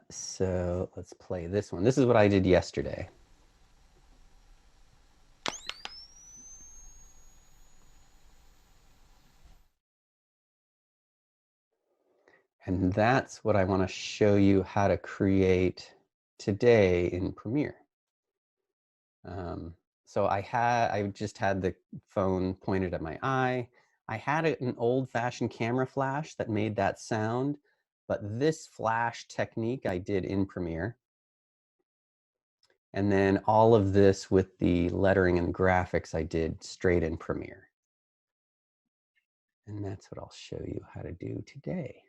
So let's play this one. This is what I did yesterday. And that's what I want to show you how to create today in Premiere. So I just had the phone pointed at my eye. I had an old-fashioned camera flash that made that sound, but this flash technique I did in Premiere. And then all of this with the lettering and graphics I did straight in Premiere. And that's what I'll show you how to do today.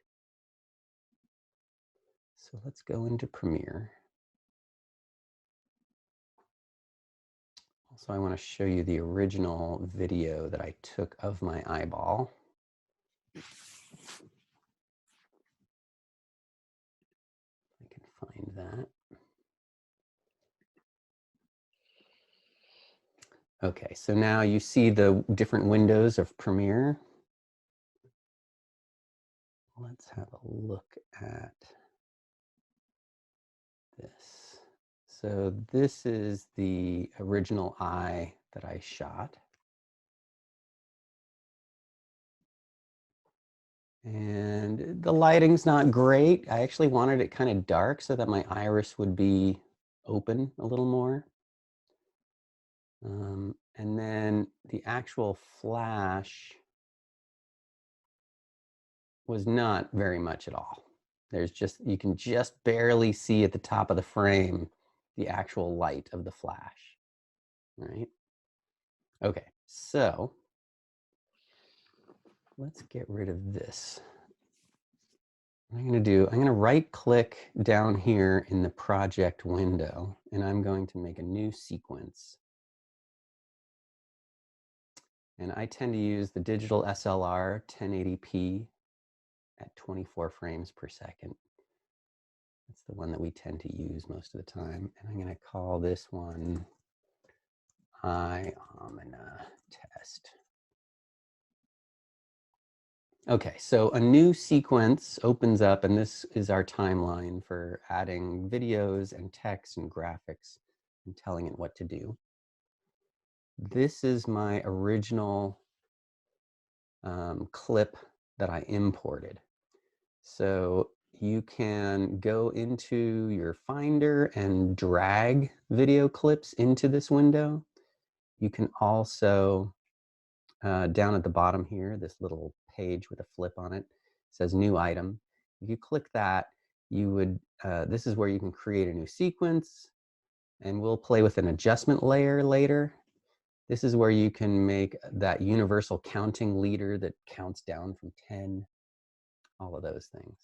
So let's go into Premiere. Also, I want to show you the original video that I took of my eyeball. I can find that. Okay, so now you see the different windows of Premiere. Let's have a look at this. So this is the original eye that I shot. And the lighting's not great. I actually wanted it kind of dark so that my iris would be open a little more. And then the actual flash was not very much at all. There's just, you can just barely see at the top of the frame the actual light of the flash, right? Okay, so let's get rid of this. What I'm going to right click down here in the project window, and I'm going to make a new sequence. And I tend to use the digital SLR 1080p at 24 frames per second. That's the one that we tend to use most of the time. And I'm going to call this one iOmina test. Okay, so a new sequence opens up, and this is our timeline for adding videos and text and graphics and telling it what to do. This is my original clip that I imported. So you can go into your Finder and drag video clips into this window. You can also, down at the bottom here, this little page with a flip on it, says New Item. If you click that, you would, this is where you can create a new sequence, and we'll play with an adjustment layer later. This is where you can make that universal counting leader that counts down from 10, all of those things.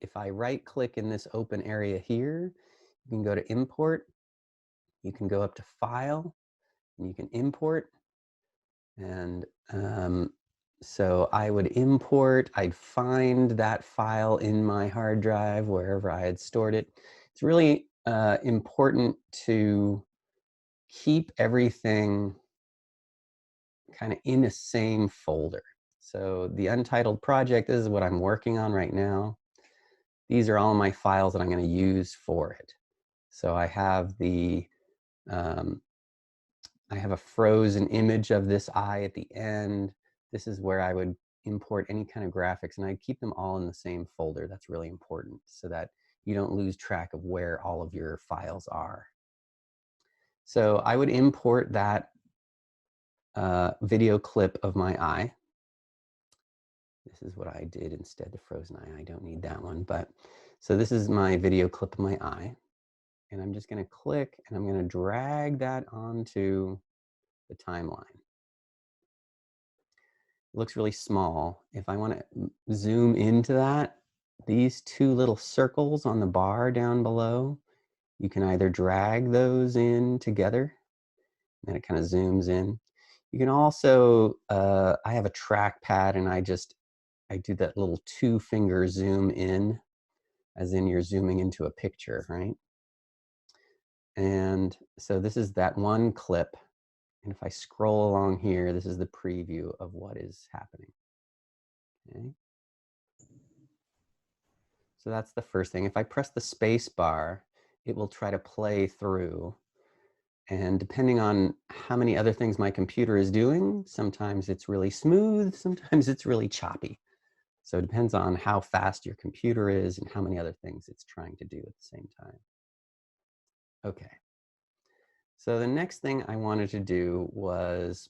If I right click in this open area here, you can go to import, you can go up to file, and you can import. And so I would import, I'd find that file in my hard drive, wherever I had stored it. It's really important to keep everything kind of in the same folder. So the untitled project, this is what I'm working on right now. These are all my files that I'm going to use for it. So I have the, I have a frozen image of this eye at the end. This is where I would import any kind of graphics, and I'd keep them all in the same folder. That's really important so that you don't lose track of where all of your files are. So I would import that video clip of my eye. This is what I did instead, the frozen eye. I don't need that one, but so this is my video clip of my eye. And I'm just going to click, and I'm going to drag that onto the timeline. It looks really small. If I want to zoom into that, these two little circles on the bar down below, you can either drag those in together, and it kind of zooms in. You can also, I have a trackpad, and I do that little 2-finger zoom in, as in you're zooming into a picture, right? And so this is that one clip. And if I scroll along here, this is the preview of what is happening. Okay. So that's the first thing. If I press the space bar, it will try to play through. And depending on how many other things my computer is doing, sometimes it's really smooth, sometimes it's really choppy. So it depends on how fast your computer is and how many other things it's trying to do at the same time. Okay. So the next thing I wanted to do was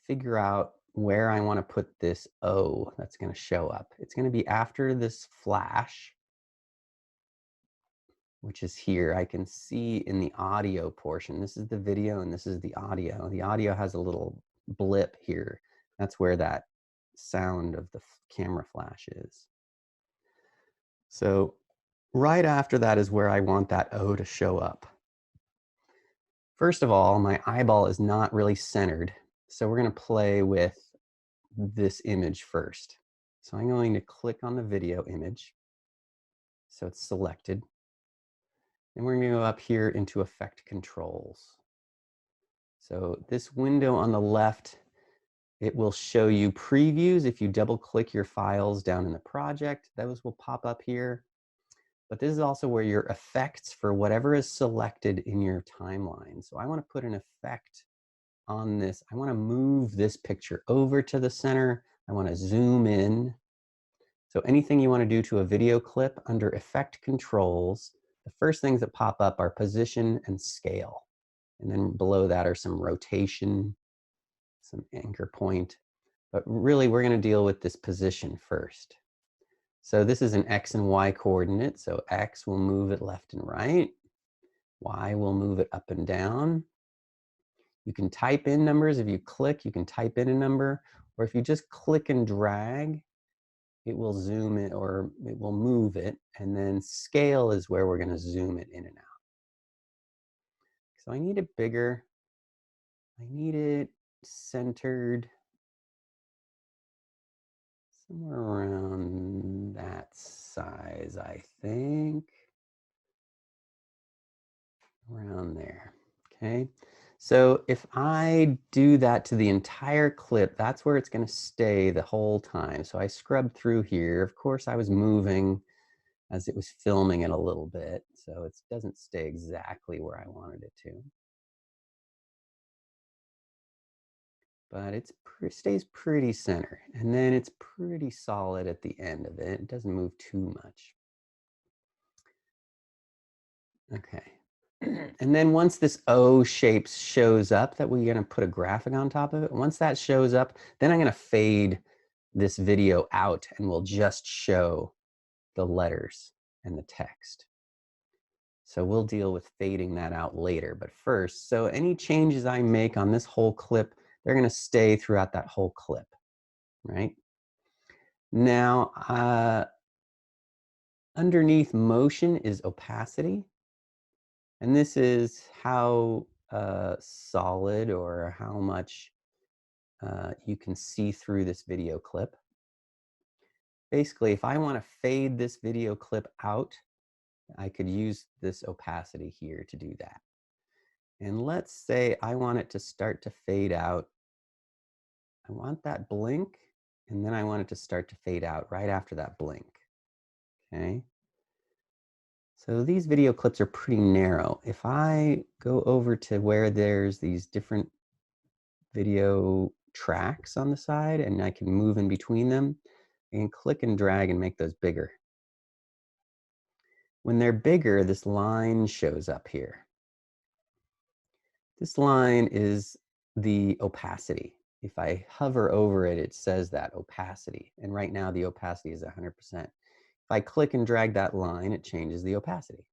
figure out where I want to put this O that's going to show up. It's going to be after this flash, which is here. I can see in the audio portion. This is the video and this is the audio. The audio has a little blip here. That's where that sound of the camera flash is. So right after that is where I want that O to show up. First of all, my eyeball is not really centered, so we're going to play with this image first. So I'm going to click on the video image, so it's selected. And we're going to go up here into Effect Controls. So this window on the left, it will show you previews. If you double click your files down in the project, those will pop up here. But this is also where your effects for whatever is selected in your timeline. So I want to put an effect on this. I want to move this picture over to the center. I want to zoom in. So anything you want to do to a video clip under Effect Controls, the first things that pop up are position and scale. And then below that are some rotation, some anchor point. But really, we're going to deal with this position first. So this is an X and Y coordinate. So X will move it left and right. Y will move it up and down. You can type in numbers. If you click, you can type in a number. Or if you just click and drag, it will zoom it or it will move it. And then scale is where we're going to zoom it in and out. So I need it bigger. I need it centered somewhere around that size, I think. Around there. Okay. So if I do that to the entire clip, that's where it's going to stay the whole time. So I scrubbed through here. Of course, I was moving as it was filming it a little bit, so it doesn't stay exactly where I wanted it to. But it stays pretty center, and then it's pretty solid at the end of it. It doesn't move too much. Okay. And then once this O shape shows up, that we're going to put a graphic on top of it. Once that shows up, then I'm going to fade this video out and we'll just show the letters and the text. So we'll deal with fading that out later. But first, so any changes I make on this whole clip, they're going to stay throughout that whole clip, right? Now, underneath motion is opacity. And this is how solid or how much you can see through this video clip. Basically, if I want to fade this video clip out, I could use this opacity here to do that. And let's say I want it to start to fade out. I want that blink, and then I want it to start to fade out right after that blink. Okay. So these video clips are pretty narrow. If I go over to where there's these different video tracks on the side and I can move in between them, I can click and drag and make those bigger. When they're bigger, this line shows up here. This line is the opacity. If I hover over it, it says that opacity. And right now the opacity is 100%. If I click and drag that line, it changes the opacity,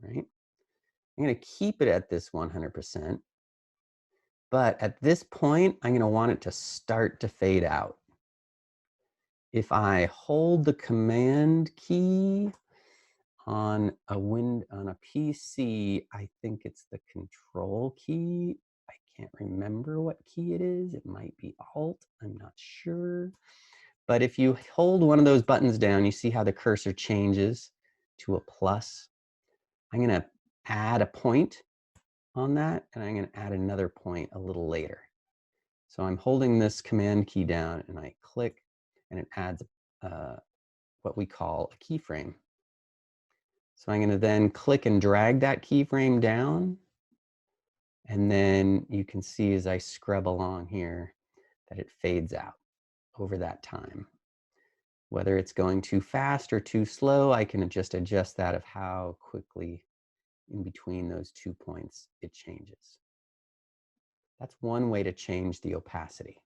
right? I'm going to keep it at this 100%. But at this point, I'm going to want it to start to fade out. If I hold the Command key on a PC, I think it's the Control key. I can't remember what key it is. It might be Alt. I'm not sure. But if you hold one of those buttons down, you see how the cursor changes to a plus. I'm going to add a point on that, and I'm going to add another point a little later. So I'm holding this Command key down, and I click, and it adds what we call a keyframe. So I'm going to then click and drag that keyframe down. And then you can see as I scrub along here that it fades out over that time. Whether it's going too fast or too slow, I can just adjust that of how quickly in between those 2 points it changes. That's one way to change the opacity.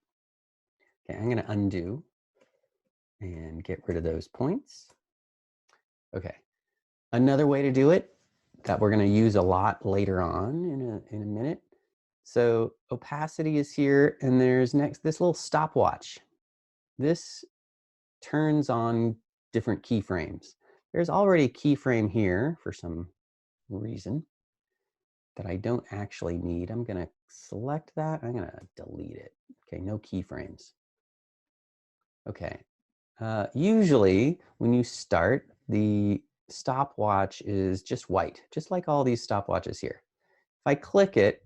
Okay, I'm going to undo and get rid of those points. Okay, another way to do it that we're going to use a lot later on in a minute. So opacity is here, and there's next this little stopwatch. This turns on different keyframes. There's already a keyframe here for some reason that I don't actually need. I'm going to select that. I'm going to delete it. Okay, no keyframes. Okay. Usually when you start, the stopwatch is just white, just like all these stopwatches here. If I click it,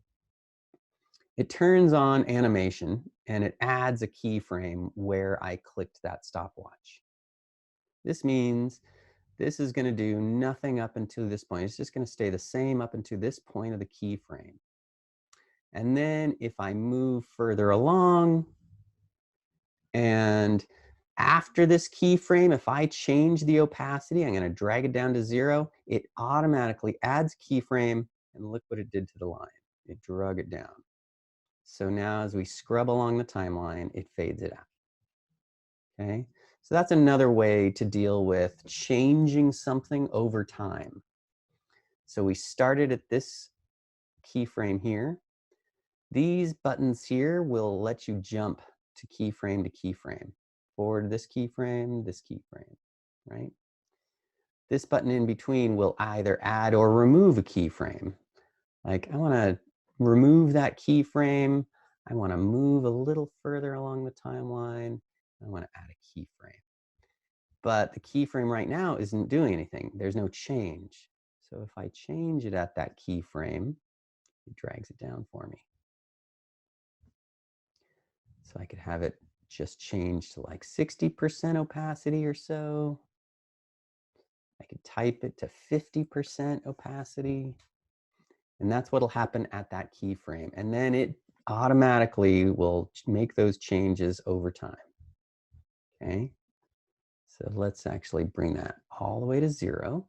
it turns on animation and it adds a keyframe where I clicked that stopwatch. This means this is going to do nothing up until this point. It's just going to stay the same up until this point of the keyframe. And then if I move further along, and after this keyframe, if I change the opacity, I'm going to drag it down to 0, it automatically adds keyframe, and look what it did to the line. It drug it down. So now as we scrub along the timeline, it fades it out. Okay, so that's another way to deal with changing something over time. So we started at this keyframe here. These buttons here will let you jump to keyframe, forward this keyframe, right? This button in between will either add or remove a keyframe. Like I want to remove that keyframe. I want to move a little further along the timeline. I want to add a keyframe. But the keyframe right now isn't doing anything. There's no change. So if I change it at that keyframe, it drags it down for me. So I could have it just change to like 60% opacity or so. I could type it to 50% opacity. And that's what'll happen at that keyframe. And then it automatically will make those changes over time. Okay. So let's actually bring that all the way to 0.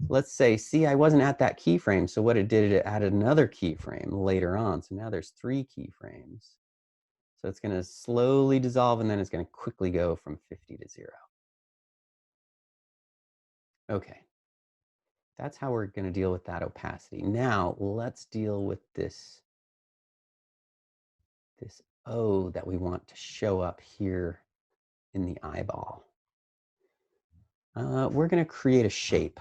Let's say, see, I wasn't at that keyframe. So what it did, it added another keyframe later on. So now there's 3 keyframes. So it's going to slowly dissolve, and then it's going to quickly go from 50 to 0. Okay. That's how we're going to deal with that opacity. Now let's deal with this O that we want to show up here in the eyeball. We're going to create a shape.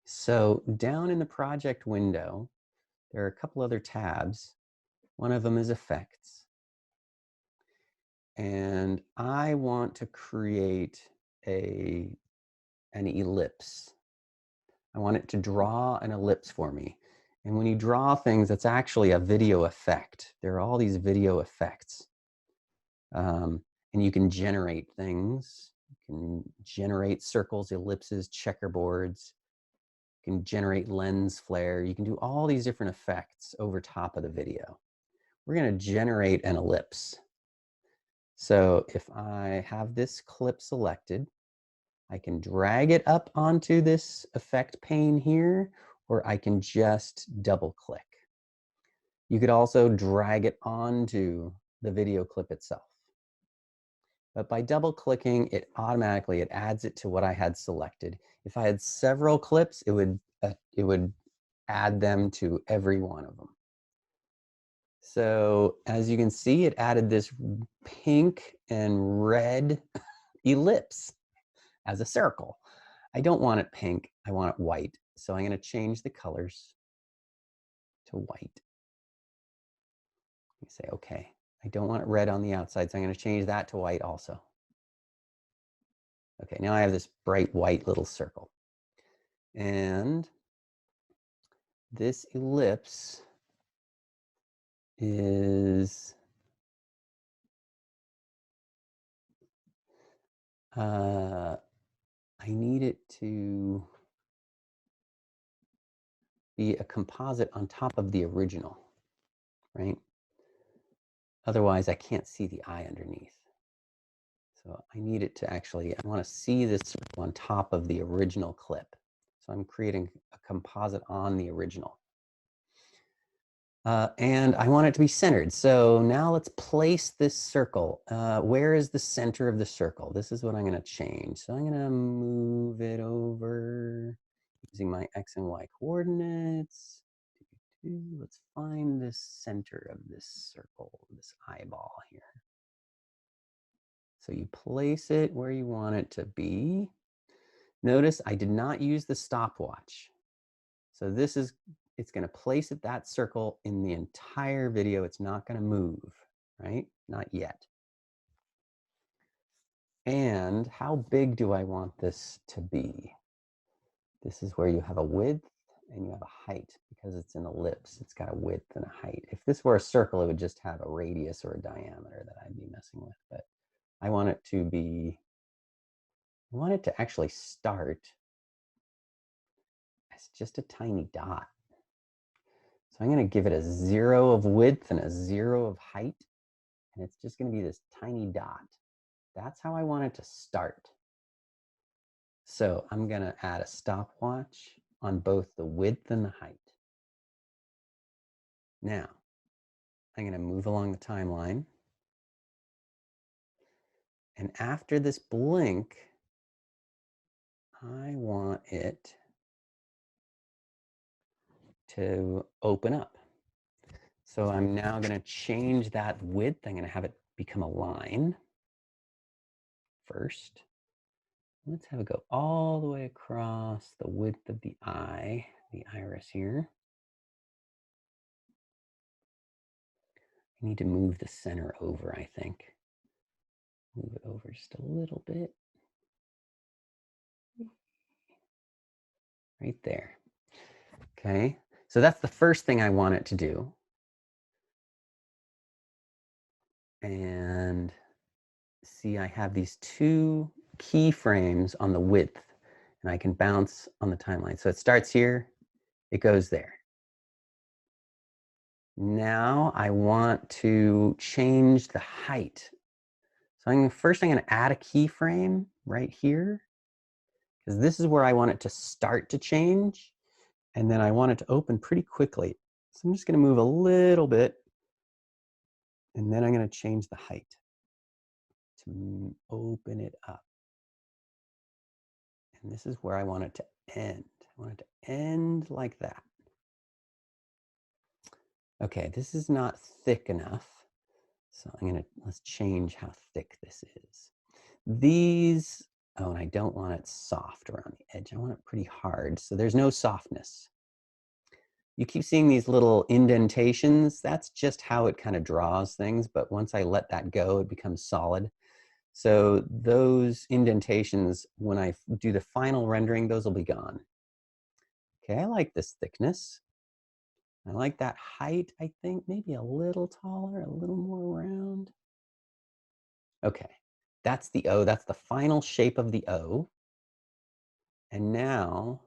So down in the project window, there are a couple other tabs. One of them is effects. And I want to create an ellipse. I want it to draw an ellipse for me. And when you draw things, it's actually a video effect. There are all these video effects. And you can generate things. You can generate circles, ellipses, checkerboards. You can generate lens flare. You can do all these different effects over top of the video. We're going to generate an ellipse. So if I have this clip selected, I can drag it up onto this effect pane here, or I can just double click. You could also drag it onto the video clip itself. But by double clicking, it automatically adds it to what I had selected. If I had several clips, it would add them to every one of them. So as you can see, it added this pink and red ellipse as a circle. I don't want it pink, I want it white. So I'm going to change the colors to white. You say, okay, I don't want it red on the outside, so I'm going to change that to white also. Okay, now I have this bright white little circle. And this ellipse is I need it to be a composite on top of the original, right? Otherwise, I can't see the eye underneath. So I need it to actually, I want to see this on top of the original clip. So I'm creating a composite on the original. And I want it to be centered. So now let's place this circle. Where is the center of the circle? This is what I'm going to change. So I'm going to move it over using my X and Y coordinates. Let's find the center of this circle, this eyeball here. So you place it where you want it to be. Notice I did not use the stopwatch. So this is, it's going to place it that circle in the entire video. It's not going to move, right? Not yet. And how big do I want this to be? This is where you have a width and you have a height because it's an ellipse. It's got a width and a height. If this were a circle, it would just have a radius or a diameter that I'd be messing with. But I want it to be, I want it to actually start as just a tiny dot. So I'm going to give it a 0 of width and a 0 of height. And it's just going to be this tiny dot. That's how I want it to start. So I'm going to add a stopwatch on both the width and the height. Now, I'm going to move along the timeline. And after this blink, I want it to open up. So I'm now going to change that width. I'm going to have it become a line first. Let's have it go all the way across the width of the eye, the iris here. I need to move the center over, I think. Move it over just a little bit. Right there. Okay, so that's the first thing I want it to do. And see, I have these two keyframes on the width, and I can bounce on the timeline. So it starts here, it goes there. Now I want to change the height. So first I'm going to add a keyframe right here, because this is where I want it to start to change, and then I want it to open pretty quickly. So I'm just going to move a little bit, and then I'm going to change the height to open it up. And this is where I want it to end. I want it to end like that. Okay, this is not thick enough. So let's change how thick this is. These, oh, and I don't want it soft around the edge. I want it pretty hard. So there's no softness. You keep seeing these little indentations. That's just how it kind of draws things. But once I let that go, it becomes solid. So those indentations, when I do the final rendering, those will be gone. Okay, I like this thickness. I like that height, I think, maybe a little taller, a little more round. Okay, that's the O. That's the final shape of the O. And now,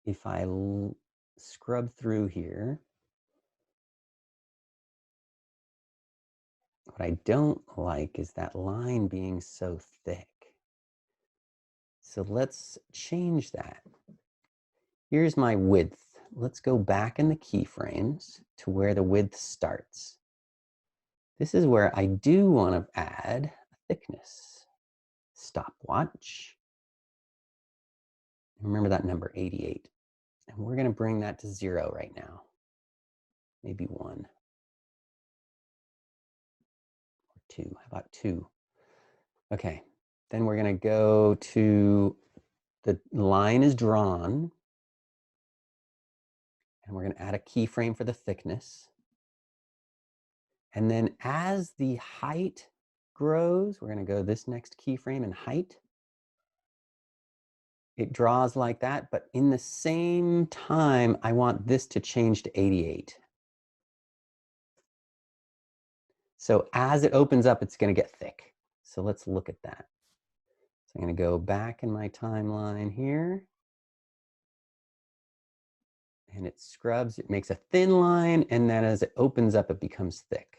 if I scrub through here, what I don't like is that line being so thick. So let's change that. Here's my width. Let's go back in the keyframes to where the width starts. This is where I do want to add a thickness. Stopwatch. Remember that number 88. And we're going to bring that to 0 right now. Maybe 1 or 2. How about 2? Okay. Then we're going to go to the line is drawn. And we're going to add a keyframe for the thickness. And then as the height grows, we're going to go this next keyframe in height. It draws like that, but in the same time, I want this to change to 88. So as it opens up, it's going to get thick. So let's look at that. So I'm going to go back in my timeline here. And it scrubs, it makes a thin line, and then as it opens up, it becomes thick.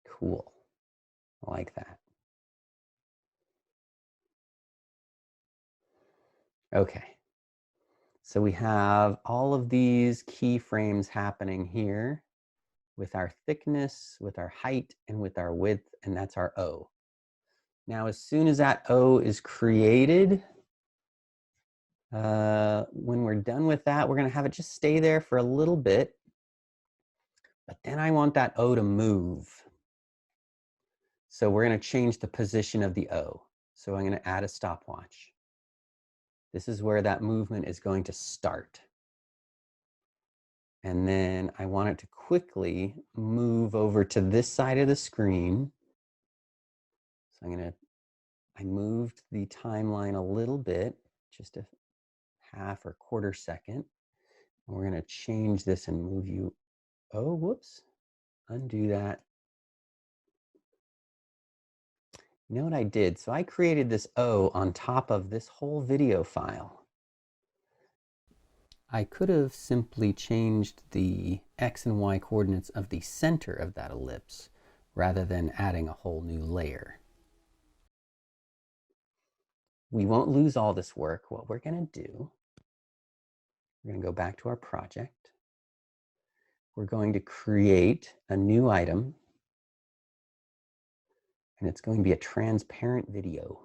Cool. I like that. Okay. So we have all of these keyframes happening here with our thickness, with our height, and with our width, and that's our O. Now, as soon as that O is created, when we're done with that, we're going to have it just stay there for a little bit. But then I want that O to move. So we're going to change the position of the O. So I'm going to add a stopwatch. This is where that movement is going to start. And then I want it to quickly move over to this side of the screen. So I moved the timeline a little bit, just a half or quarter second. And we're going to change this and move you. Oh, whoops. Undo that. You know what I did? So I created this O on top of this whole video file. I could have simply changed the X and Y coordinates of the center of that ellipse rather than adding a whole new layer. We won't lose all this work. What we're going to do, we're going to go back to our project. We're going to create a new item, and it's going to be a transparent video.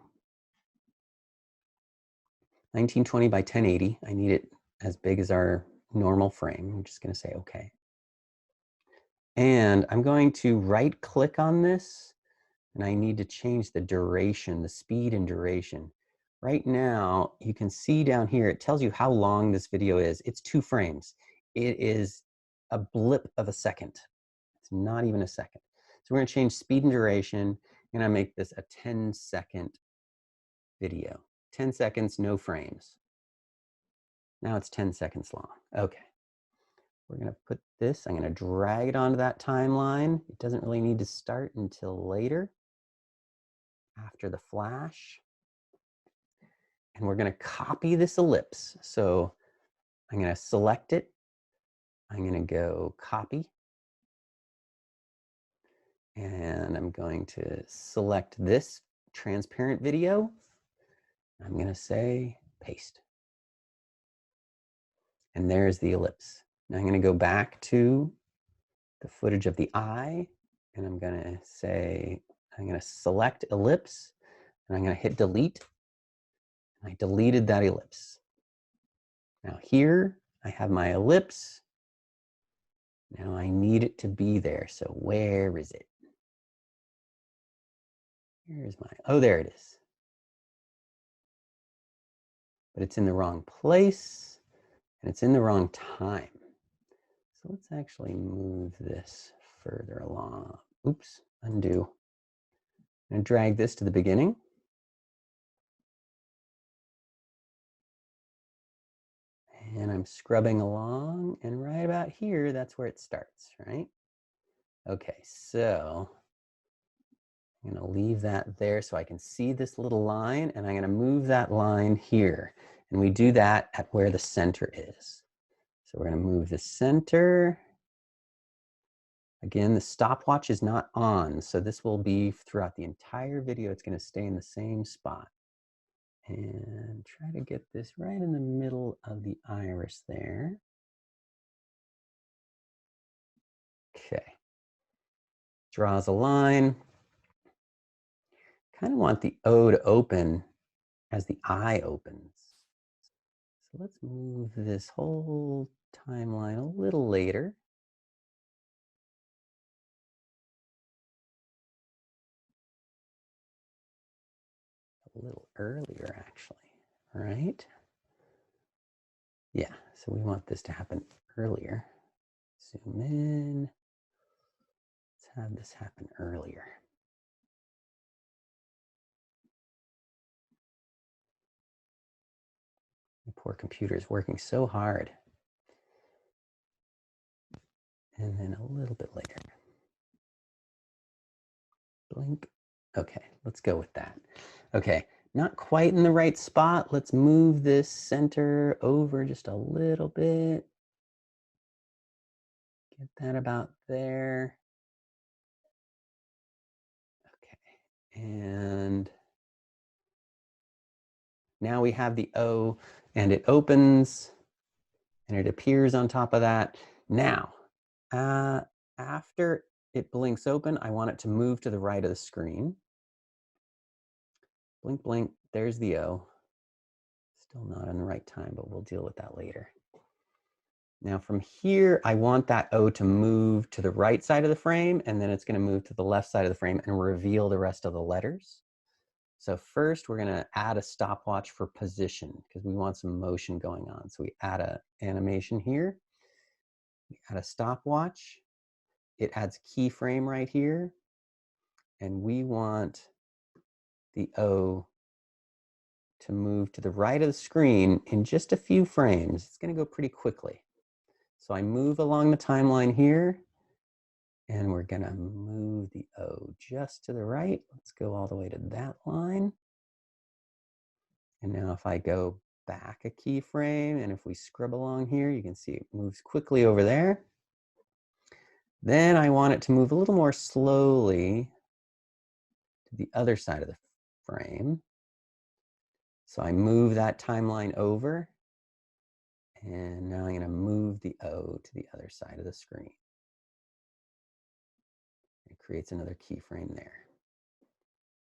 1920 by 1080. I need it as big as our normal frame. I'm just going to say okay. And I'm going to right click on this, and I need to change the duration, the speed and duration. Right now, you can see down here, it tells you how long this video is. It's 2 frames. It is a blip of a second. It's not even a second. So we're going to change speed and duration. I'm going to make this a 10-second video. 10 seconds, no frames. Now it's 10 seconds long. Okay. We're going to put this, I'm going to drag it onto that timeline. It doesn't really need to start until later, after the flash. And we're going to copy this ellipse. So I'm going to select it. I'm going to go copy. And I'm going to select this transparent video. I'm going to say paste. And there's the ellipse. Now I'm going to go back to the footage of the eye. And I'm going to say, I'm going to select ellipse. And I'm going to hit delete. And I deleted that ellipse. Now here I have my ellipse. Now I need it to be there. So where is it? Here's my, oh, there it is. But it's in the wrong place and it's in the wrong time. So let's actually move this further along. Oops, undo. I'm going to drag this to the beginning. And I'm scrubbing along, and right about here, that's where it starts, right? Okay, so I'm going to leave that there so I can see this little line, and I'm going to move that line here. And we do that at where the center is. So we're going to move the center. Again, the stopwatch is not on, so this will be throughout the entire video. It's going to stay in the same spot. And try to get this right in the middle of the iris there. Okay. Draws a line. Kind of want the O to open as the eye opens. So let's move this whole timeline a little later. A little earlier, actually, right? Yeah, so we want this to happen earlier. Zoom in. Let's have this happen earlier. My poor computer is working so hard. And then a little bit later. Blink. Okay, Let's go with that. Okay, not quite in the right spot. Let's move this center over just a little bit. Get that about there. Okay, and now we have the O, and it opens and it appears on top of that. Now, after it blinks open, I want it to move to the right of the screen. Blink, blink, there's the O. Still not in the right time, but we'll deal with that later. Now from here, I want that O to move to the right side of the frame, and then it's going to move to the left side of the frame and reveal the rest of the letters. So first, we're going to add a stopwatch for position because we want some motion going on. So we add an animation here. We add a stopwatch. It adds keyframe right here. And we want the O to move to the right of the screen in just a few frames. It's going to go pretty quickly. So I move along the timeline here, and we're going to move the O just to the right. Let's go all the way to that line. And now if I go back a keyframe, and if we scrub along here, you can see it moves quickly over there. Then I want it to move a little more slowly to the other side of the frame. So I move that timeline over, and now I'm going to move the O to the other side of the screen. It creates another keyframe there.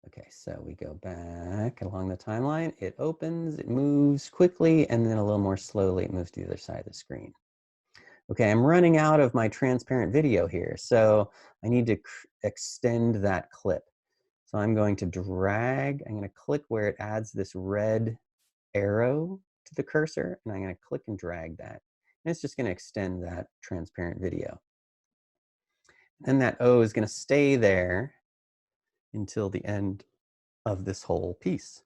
Okay, so we go back along the timeline. It opens, it moves quickly, and then a little more slowly, it moves to the other side of the screen. Okay, I'm running out of my transparent video here, so I need to extend that clip. So I'm going to drag, I'm going to click where it adds this red arrow to the cursor, and I'm going to click and drag that. And it's just going to extend that transparent video. And that O is going to stay there until the end of this whole piece.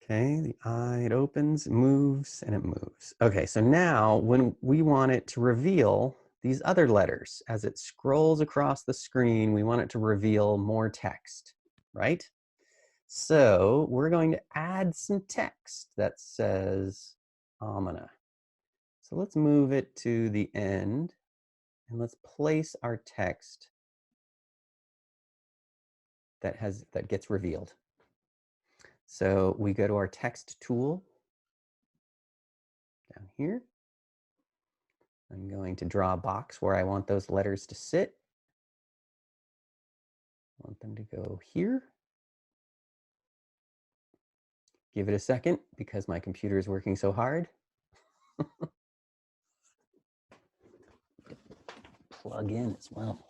Okay, the eye, it opens, it moves, and it moves. Okay, so now when we want it to reveal these other letters, as it scrolls across the screen, we want it to reveal more text, right? So we're going to add some text that says Amina. So let's move it to the end, and let's place our text that gets revealed. So we go to our text tool down here. I'm going to draw a box where I want those letters to sit. I want them to go here. Give it a second because my computer is working so hard. Plug in as well.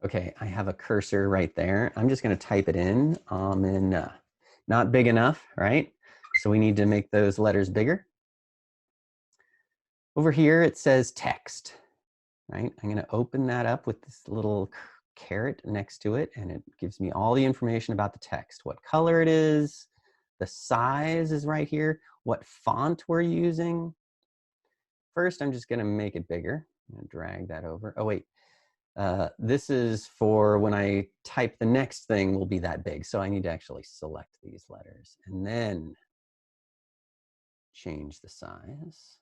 Okay, I have a cursor right there. I'm just going to type it in. Not big enough, right? So we need to make those letters bigger. Over here, it says text, right? I'm going to open that up with this little caret next to it, and it gives me all the information about the text, what color it is, the size is right here, what font we're using. First, I'm just going to make it bigger. I'm going to drag that over. Oh, wait. This is for when I type the next thing will be that big. So I need to actually select these letters and then change the size.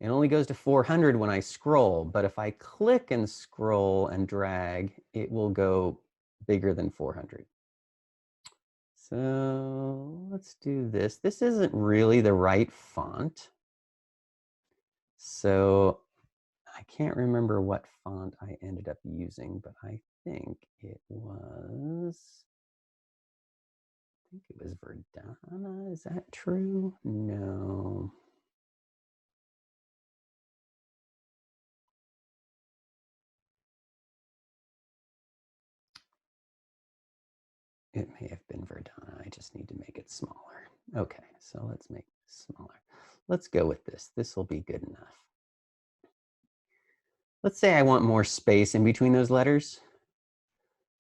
It only goes to 400 when I scroll, but if I click and scroll and drag, it will go bigger than 400. So let's do this. This isn't really the right font. So I can't remember what font I ended up using, but I think it was Verdana. Is that true? No. It may have been Verdana. I just need to make it smaller. Okay, so let's make it smaller. Let's go with this. This will be good enough. Let's say I want more space in between those letters.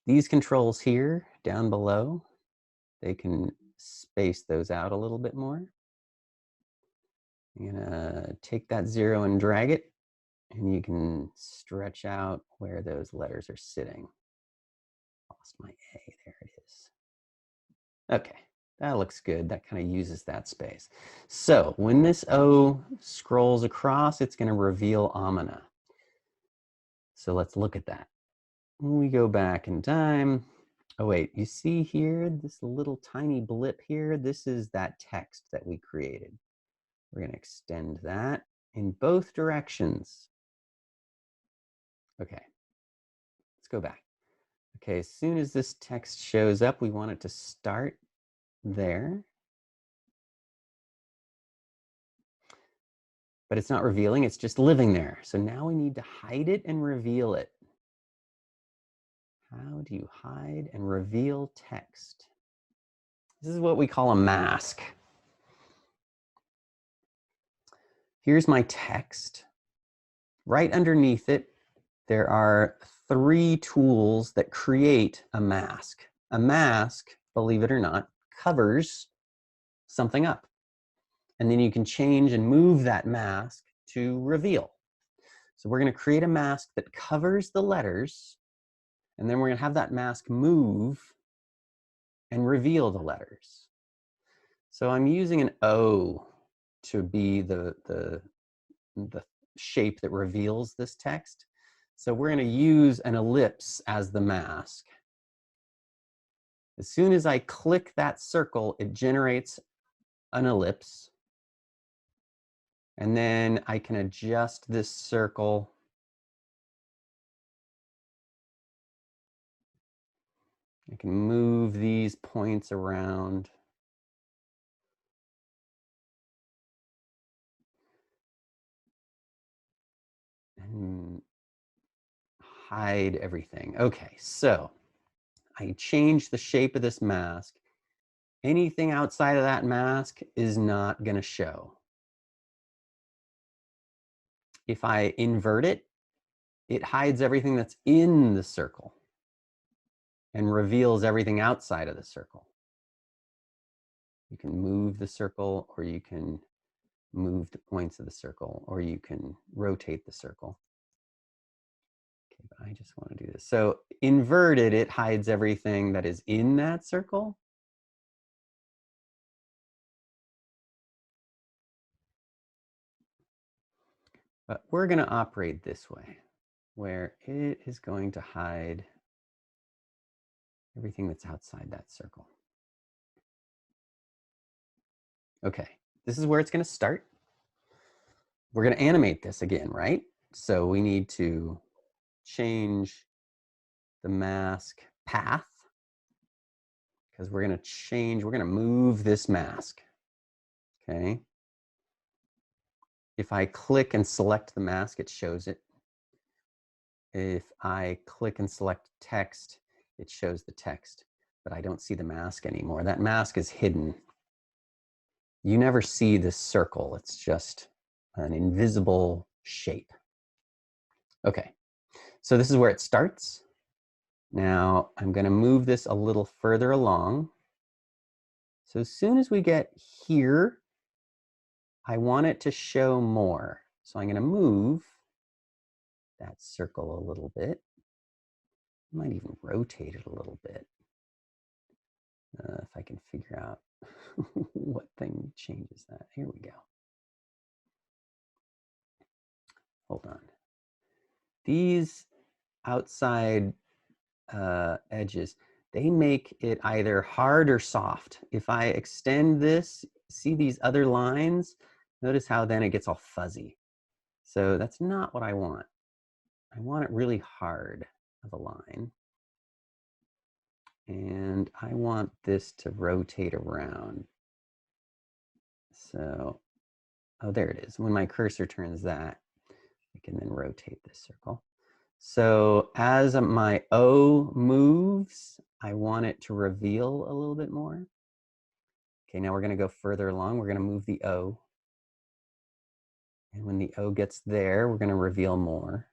These controls here, down below, they can space those out a little bit more. I'm gonna take that 0 and drag it, and you can stretch out where those letters are sitting. Lost my A, there it is. Okay, that looks good. That kind of uses that space. So when this O scrolls across, it's gonna reveal Amina. So let's look at that. When we go back in time, oh wait, you see here, this little tiny blip here, this is that text that we created. We're gonna extend that in both directions. Okay, let's go back. Okay, as soon as this text shows up, we want it to start there. But it's not revealing, it's just living there. So now we need to hide it and reveal it. How do you hide and reveal text? This is what we call a mask. Here's my text. Right underneath it, there are 3 tools that create a mask. A mask, believe it or not, covers something up. And then you can change and move that mask to reveal. So we're going to create a mask that covers the letters, and then we're going to have that mask move and reveal the letters. So I'm using an O to be the shape that reveals this text. So we're going to use an ellipse as the mask. As soon as I click that circle, it generates an ellipse. And then I can adjust this circle I can move these points around. And hide everything. Okay, so I change the shape of this mask. Anything outside of that mask is not going to show. If I invert it, it hides everything that's in the circle and reveals everything outside of the circle. You can move the circle, or you can move the points of the circle, or you can rotate the circle. Okay, but I just want to do this. So inverted, it hides everything that is in that circle. But we're going to operate this way, where it is going to hide everything that's outside that circle. Okay, this is where it's going to start. We're going to animate this again, right? So we need to change the mask path, because we're going to move this mask. Okay. If I click and select the mask, it shows it. If I click and select text, it shows the text, but I don't see the mask anymore. That mask is hidden. You never see this circle. It's just an invisible shape. Okay, so this is where it starts. Now I'm going to move this a little further along. So as soon as we get here, I want it to show more. So I'm going to move that circle a little bit. I might even rotate it a little bit. If I can figure out what thing changes that. Here we go. Hold on. These outside edges, they make it either hard or soft. If I extend this, see these other lines? Notice how then it gets all fuzzy. So that's not what I want. I want it really hard of a line. And I want this to rotate around. So, oh, there it is. When my cursor turns that, I can then rotate this circle. So as my O moves, I want it to reveal a little bit more. Okay, now we're going to go further along. We're going to move the O. And when the O gets there, we're going to reveal more.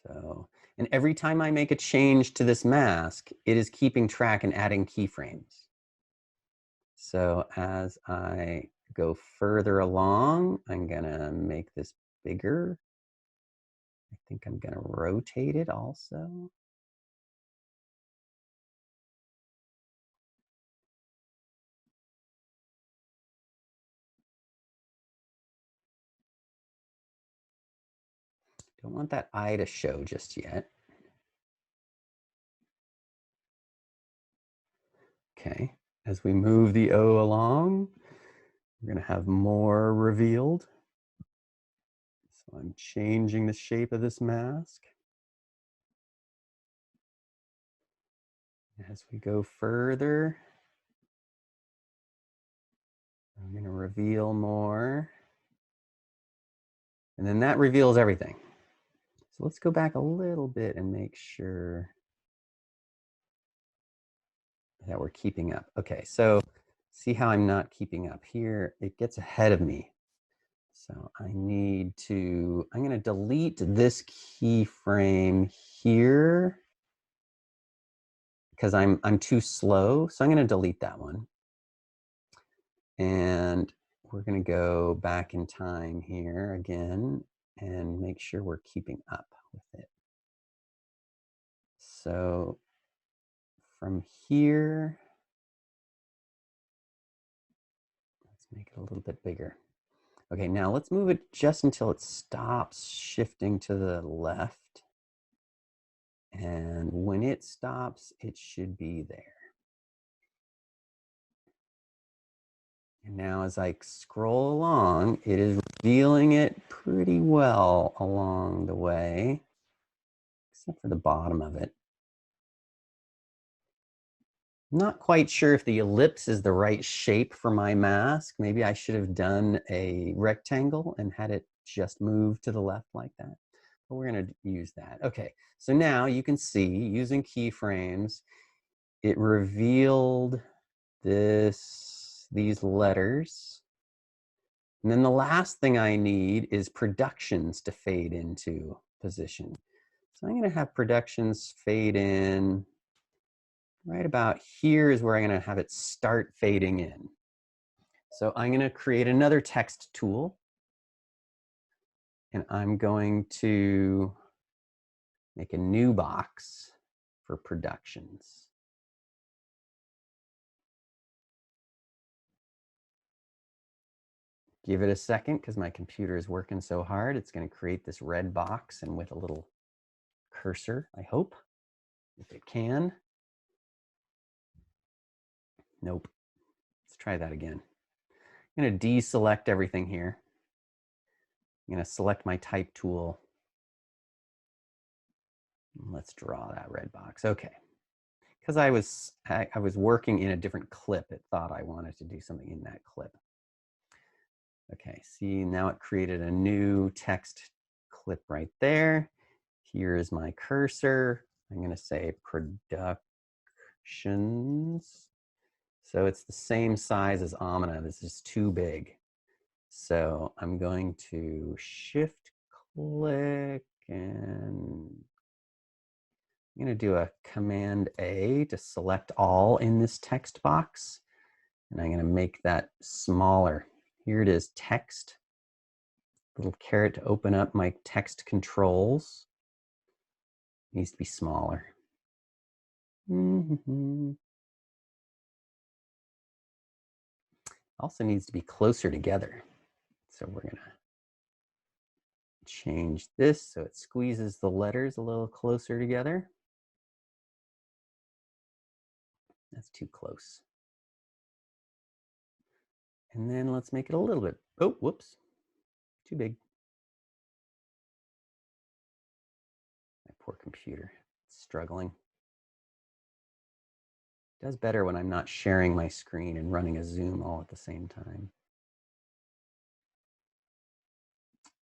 So, And every time I make a change to this mask, it is keeping track and adding keyframes. So as I go further along, I'm gonna make this bigger. I think I'm gonna rotate it also. Don't want that eye to show just yet. Okay, as we move the O along, we're gonna have more revealed. So I'm changing the shape of this mask. As we go further, I'm gonna reveal more. And then that reveals everything. So let's go back a little bit and make sure that we're keeping up. Okay, so see how I'm not keeping up here? It gets ahead of me. So I need to, I'm gonna delete this keyframe here because I'm too slow. So I'm gonna delete that one. And we're gonna go back in time here again and make sure we're keeping up with it. So from here, let's make it a little bit bigger. Okay, now let's move it just until it stops shifting to the left. And when it stops, it should be there. And now as I scroll along, it is revealing it pretty well along the way, except for the bottom of it. Not quite sure if the ellipse is the right shape for my mask. Maybe I should have done a rectangle and had it just move to the left like that. But we're going to use that. Okay, so now you can see using keyframes, it revealed these letters. And then the last thing I need is productions to fade into position. So I'm going to have productions fade in. Right about here is where I'm going to have it start fading in. So I'm going to create another text tool. And I'm going to make a new box for productions. Give it a second because my computer is working so hard. It's going to create this red box and with a little cursor, I hope, if it can. Nope. Let's try that again. I'm going to deselect everything here. I'm going to select my type tool. Let's draw that red box. Okay. Because I was working in a different clip, it thought I wanted to do something in that clip. Okay, see, now it created a new text clip right there. Here is my cursor. I'm going to say productions. So it's the same size as Amina. This is too big. So I'm going to shift click and I'm going to do a Command A to select all in this text box. And I'm going to make that smaller. Here it is, text. Little caret to open up my text controls. Needs to be smaller. Also needs to be closer together. So we're going to change this so it squeezes the letters a little closer together. That's too close. And then let's make it a little bit, oh, whoops, too big. My poor computer, it's struggling. It does better when I'm not sharing my screen and running a Zoom all at the same time.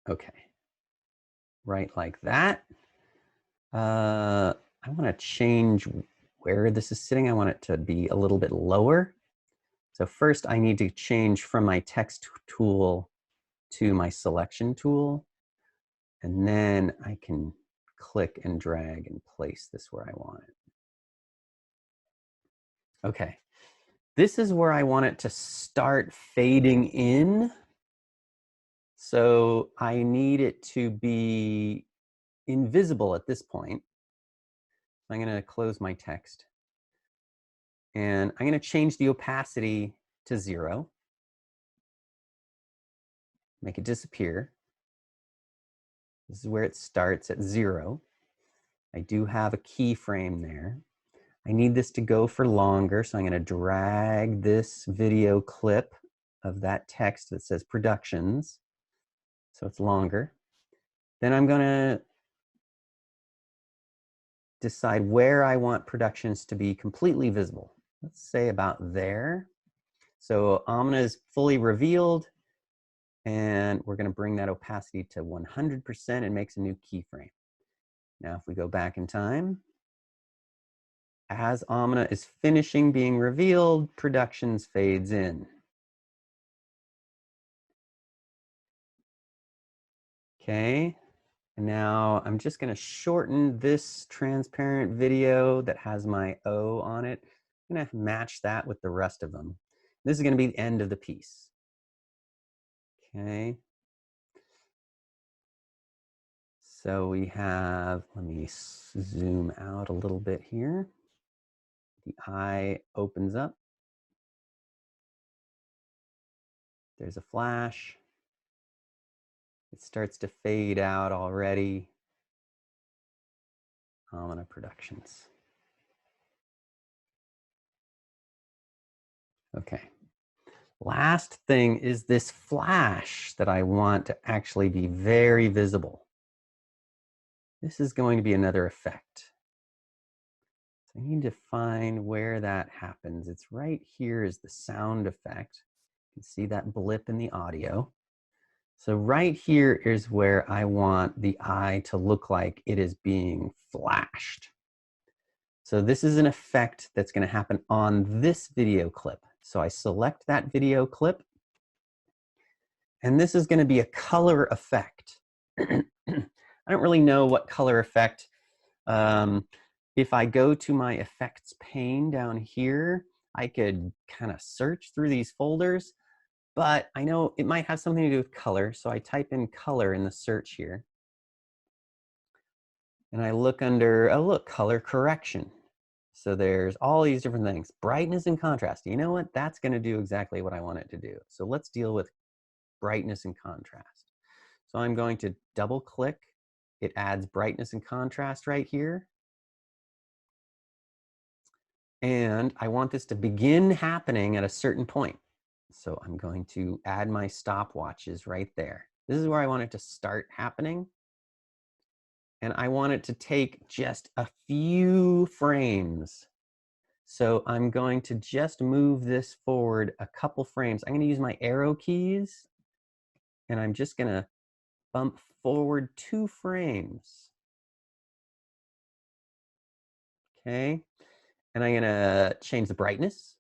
Okay, right like that. I want to change where this is sitting. I want it to be a little bit lower. So first I need to change from my text tool to my selection tool. And then I can click and drag and place this where I want it. Okay, this is where I want it to start fading in. So I need it to be invisible at this point. I'm going to close my text. And I'm going to change the opacity to 0. Make it disappear. This is where it starts at 0. I do have a keyframe there. I need this to go for longer, so I'm going to drag this video clip of that text that says productions, so it's longer. Then I'm going to decide where I want productions to be completely visible. Let's say about there. So Amna is fully revealed, and we're going to bring that opacity to 100% and makes a new keyframe. Now, if we go back in time, as Amna is finishing being revealed, productions fades in. Okay, and now I'm just going to shorten this transparent video that has my O on it. I'm going to match that with the rest of them. This is going to be the end of the piece. Okay. So we have, let me zoom out a little bit here. The eye opens up. There's a flash. It starts to fade out already. Omina Productions. Okay. Last thing is this flash that I want to actually be very visible. This is going to be another effect. So I need to find where that happens. It's right here is the sound effect. You can see that blip in the audio. So right here is where I want the eye to look like it is being flashed. So this is an effect that's going to happen on this video clip. So I select that video clip, and this is going to be a color effect. I don't really know what color effect. If I go to my effects pane down here, I could kind of search through these folders, but I know it might have something to do with color. So I type in color in the search here. And I look under, oh look, color correction. So there's all these different things. Brightness and contrast. You know what? That's going to do exactly what I want it to do. So let's deal with brightness and contrast. So I'm going to double click. It adds brightness and contrast right here. And I want this to begin happening at a certain point. So I'm going to add my stopwatches right there. This is where I want it to start happening. And I want it to take just a few frames. So I'm going to just move this forward a couple frames. I'm going to use my arrow keys, and I'm just going to bump forward 2 frames. Okay, and I'm going to change the brightness.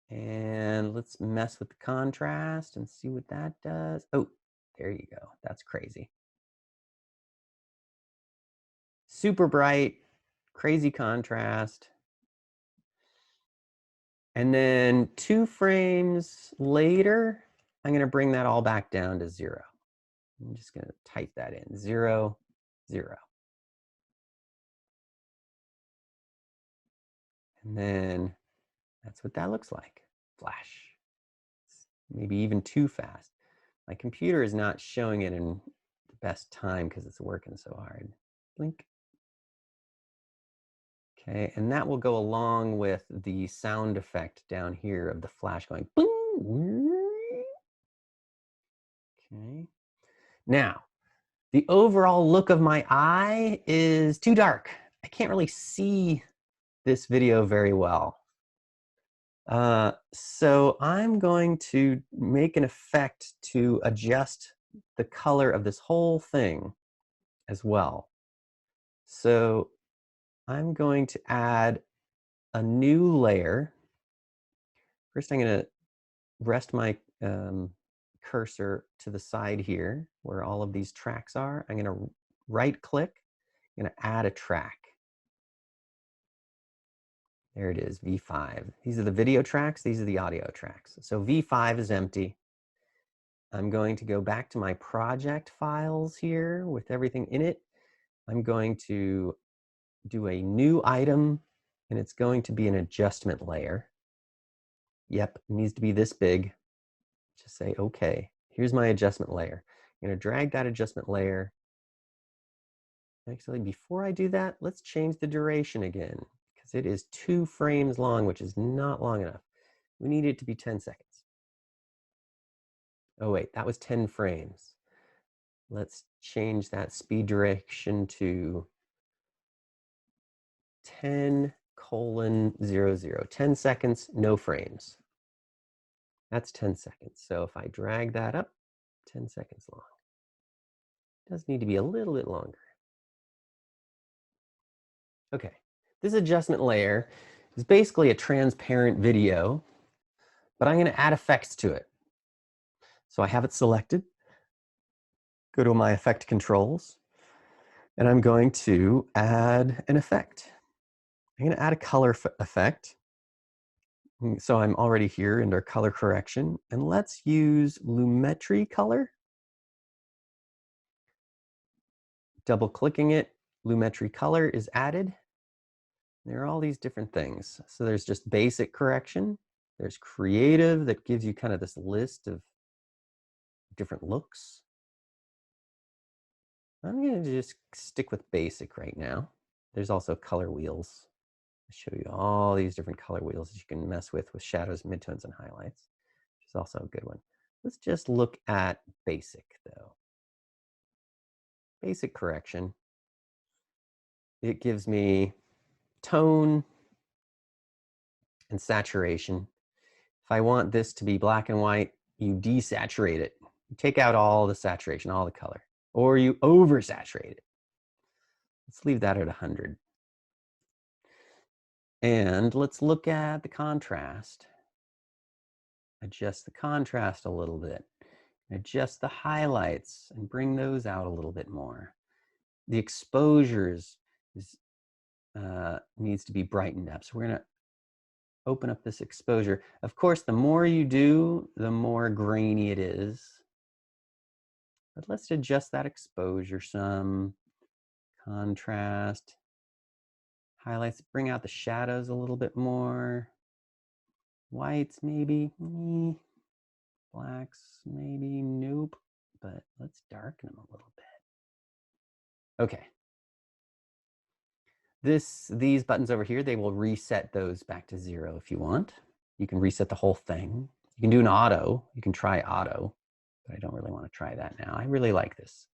And let's mess with the contrast and see what that does. Oh, there you go. That's crazy. Super bright, crazy contrast. And then 2 frames later, I'm going to bring that all back down to 0. I'm just going to type that in, 0, 0. And then that's what that looks like. Flash. Maybe even too fast. My computer is not showing it in the best time because it's working so hard. Blink. Okay, and that will go along with the sound effect down here of the flash going boom. Okay. Now, the overall look of my eye is too dark. I can't really see this video very well. So I'm going to make an effect to adjust the color of this whole thing as well. So I'm going to add a new layer. First, I'm going to rest my cursor to the side here where all of these tracks are. I'm going to right click, I'm going to add a track. There it is, V5. These are the video tracks, these are the audio tracks. So V5 is empty. I'm going to go back to my project files here with everything in it. I'm going to do a new item, and it's going to be an adjustment layer. Yep, it needs to be this big. Just say, okay, here's my adjustment layer. I'm going to drag that adjustment layer. Actually, before I do that, let's change the duration again, because it is 2 frames long, which is not long enough. We need it to be 10 seconds. Oh wait, that was 10 frames. Let's change that speed duration to 10:00, 10 seconds, no frames. That's 10 seconds. So if I drag that up, 10 seconds long. It does need to be a little bit longer. Okay, this adjustment layer is basically a transparent video, but I'm going to add effects to it. So I have it selected. Go to my effect controls, and I'm going to add an effect. I'm going to add a color effect. So I'm already here under color correction, and let's use Lumetri color. Double clicking it, Lumetri color is added. There are all these different things. So there's just basic correction. There's creative that gives you kind of this list of different looks. I'm going to just stick with basic right now. There's also color wheels. I'll show you all these different color wheels that you can mess with shadows, midtones, and highlights, which is also a good one. Let's just look at basic, though. Basic correction. It gives me tone and saturation. If I want this to be black and white, you desaturate it. You take out all the saturation, all the color, or you oversaturate it. Let's leave that at 100. And let's look at the contrast. Adjust the contrast a little bit. Adjust the highlights and bring those out a little bit more. The exposures needs to be brightened up. So we're going to open up this exposure. Of course, the more you do, the more grainy it is. But let's adjust that exposure some. Contrast. Highlights, bring out the shadows a little bit more. Whites, maybe. Blacks, maybe. Nope. But let's darken them a little bit. Okay. These buttons over here, they will reset those back to 0 if you want. You can reset the whole thing. You can do an auto. You can try auto, but I don't really want to try that now. I really like this.